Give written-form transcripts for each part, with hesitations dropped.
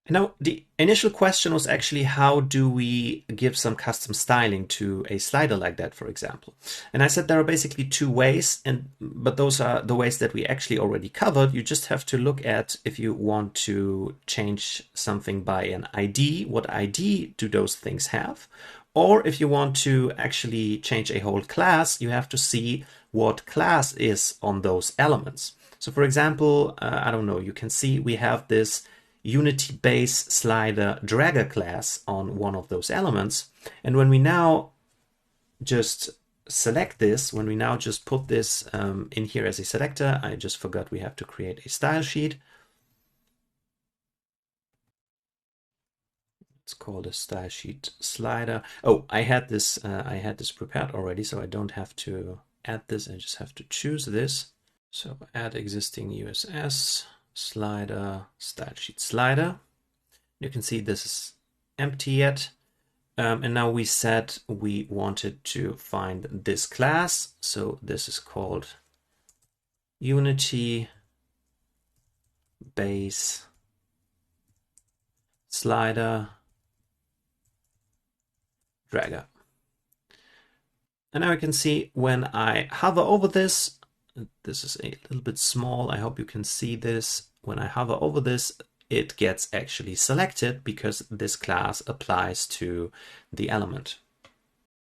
Now, the initial question was actually how do we give some custom styling to a slider like that, for example? And I said there are basically two ways, but those are the ways that we actually already covered. You just have to look at if you want to change something by an ID, what ID do those things have? Or if you want to actually change a whole class, you have to see what class is on those elements. So for example, I don't know, you can see we have this Unity base slider dragger class on one of those elements. And when we now just select this, when we now just put this in here as a selector, I just forgot we have to create a style sheet. It's called a style sheet slider. Oh, I had this prepared already, so I don't have to add this. I just have to choose this. So add existing USS slider, style sheet slider. You can see this is empty yet. And now we said we wanted to find this class. So this is called Unity base slider dragger. And now you can see when I hover over this, this is a little bit small. I hope you can see this. When I hover over this, it gets actually selected because this class applies to the element.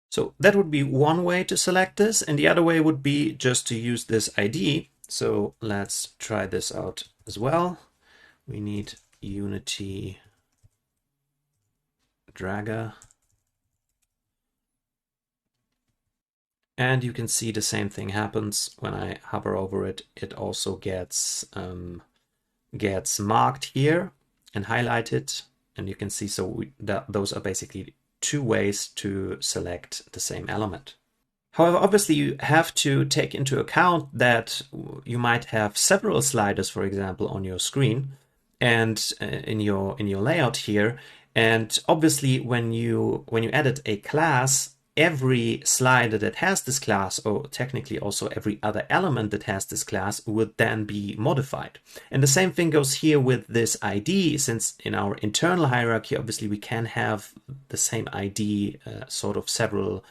So that would be one way to select this, and the other way would be just to use this ID. So let's try this out as well. We need Unity dragger. And you can see the same thing happens when I hover over it. It also gets marked here and highlighted. And you can see, so those are basically two ways to select the same element. However, obviously you have to take into account that you might have several sliders, for example, on your screen and in your layout here. And obviously when you edit a class, every slider that has this class, or technically also every other element that has this class, would then be modified. And the same thing goes here with this ID, since in our internal hierarchy, obviously we can have the same ID sort of several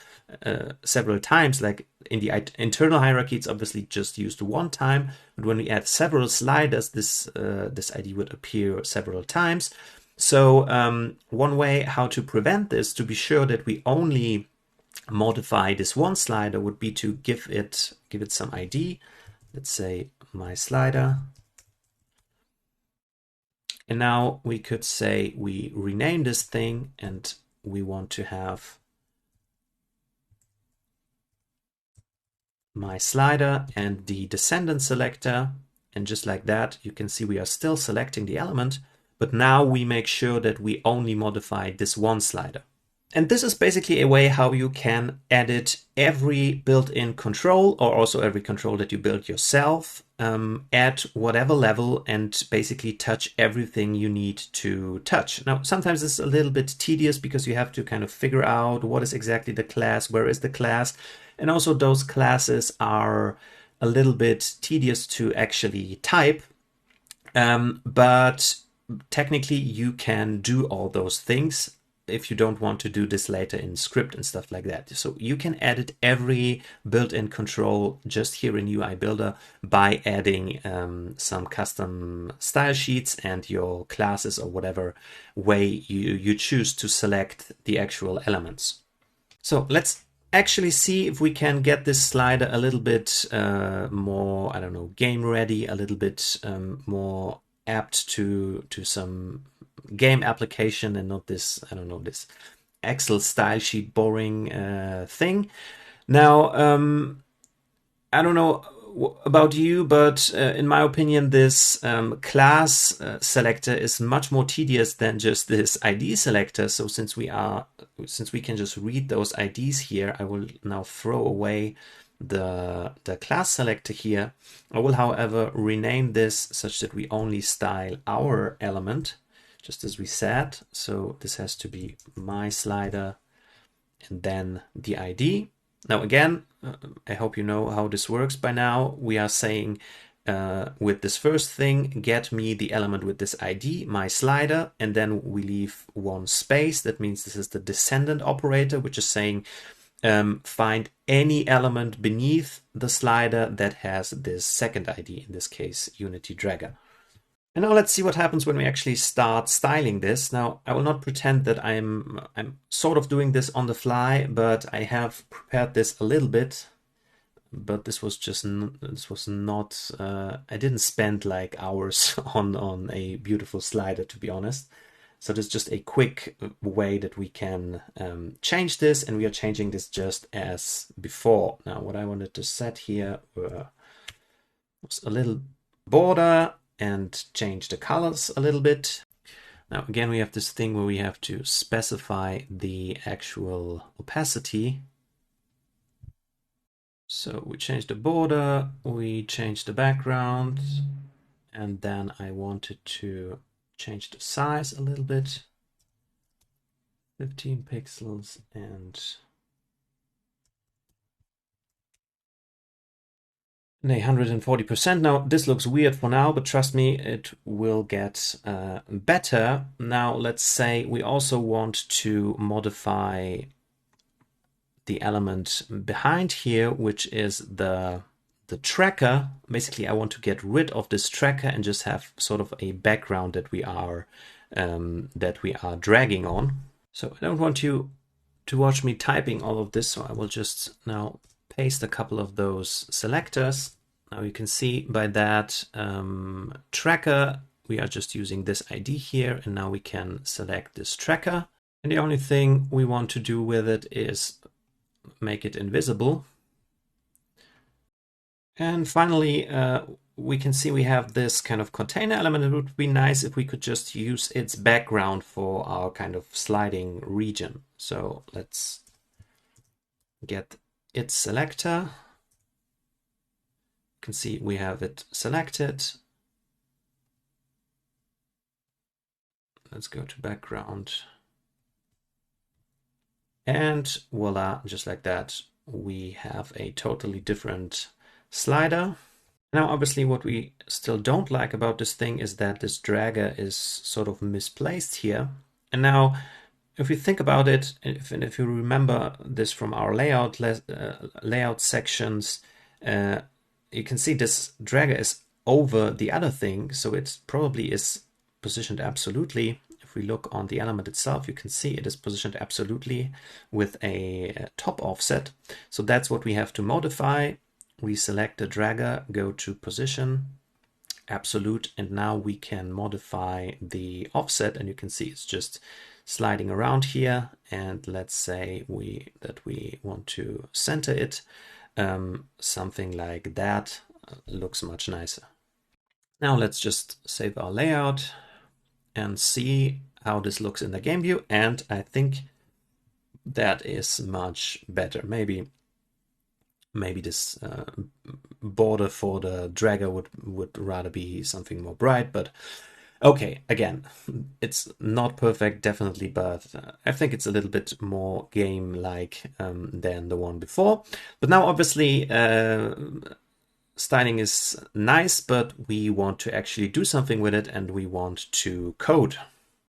times. Like in the internal hierarchy, it's obviously just used one time, but when we add several sliders, this ID would appear several times. So one way how to prevent this, to be sure that we only modify this one slider, would be to give it some ID. Let's say my slider. And now we could say we rename this thing and we want to have my slider and the descendant selector. And just like that, you can see we are still selecting the element, but now we make sure that we only modify this one slider. And this is basically a way how you can edit every built-in control, or also every control that you build yourself, at whatever level, and basically touch everything you need to touch. Now, sometimes it's a little bit tedious because you have to kind of figure out what is exactly the class, where is the class, and also those classes are a little bit tedious to actually type. But technically you can do all those things if you don't want to do this later in script and stuff like that. So you can edit every built-in control just here in UI Builder by adding some custom style sheets and your classes, or whatever way you choose to select the actual elements. So let's actually see if we can get this slider a little bit more, I don't know, game ready, a little bit more apt to some game application, and not this, I don't know, this Excel style sheet boring thing. Now, I don't know about you, but in my opinion, this class selector is much more tedious than just this ID selector. So since we can just read those IDs here, I will now throw away the class selector here. I will, however, rename this such that we only style our element, just as we said. So this has to be my slider and then the ID. Now again, I hope you know how this works by now. We are saying with this first thing, get me the element with this ID, my slider, and then we leave one space. That means this is the descendant operator, which is saying find any element beneath the slider that has this second ID, in this case, Unity Dragger. And now let's see what happens when we actually start styling this. Now, I will not pretend that I'm sort of doing this on the fly, but I have prepared this a little bit. But this was not, I didn't spend like hours on a beautiful slider, to be honest. So there's just a quick way that we can change this, and we are changing this just as before. Now, what I wanted to set here was a little border and change the colors a little bit. Now, again, we have this thing where we have to specify the actual opacity. So we change the border, we change the background, and then I wanted to change the size a little bit. 15 pixels and 140%. Now, this looks weird for now, but trust me, it will get better. Now, let's say we also want to modify the element behind here, which is the tracker. Basically, I want to get rid of this tracker and just have sort of a background that we are dragging on. So I don't want you to watch me typing all of this, so I will just now paste a couple of those selectors. Now you can see by that tracker, we are just using this ID here, and now we can select this tracker. And the only thing we want to do with it is make it invisible. And finally, we can see we have this kind of container element. It would be nice if we could just use its background for our kind of sliding region. So let's get its selector. You can see we have it selected. Let's go to background. And voila, just like that, we have a totally different slider. Now, obviously, what we still don't like about this thing is that this dragger is sort of misplaced here. And now, if we think about it, if you remember this from our layout sections, you can see this dragger is over the other thing, so it probably is positioned absolutely. If we look on the element itself, you can see it is positioned absolutely with a top offset. So that's what we have to modify. We select the dragger, go to position, absolute, and now we can modify the offset, and you can see it's just sliding around here. And let's say that we want to center it. Something like that looks much nicer. Now let's just save our layout and see how this looks in the game view. And I think that is much better. Maybe this border for the dragger would rather be something more bright, but okay, again, it's not perfect, definitely, but I think it's a little bit more game-like than the one before. But now, obviously, styling is nice, but we want to actually do something with it, and we want to code.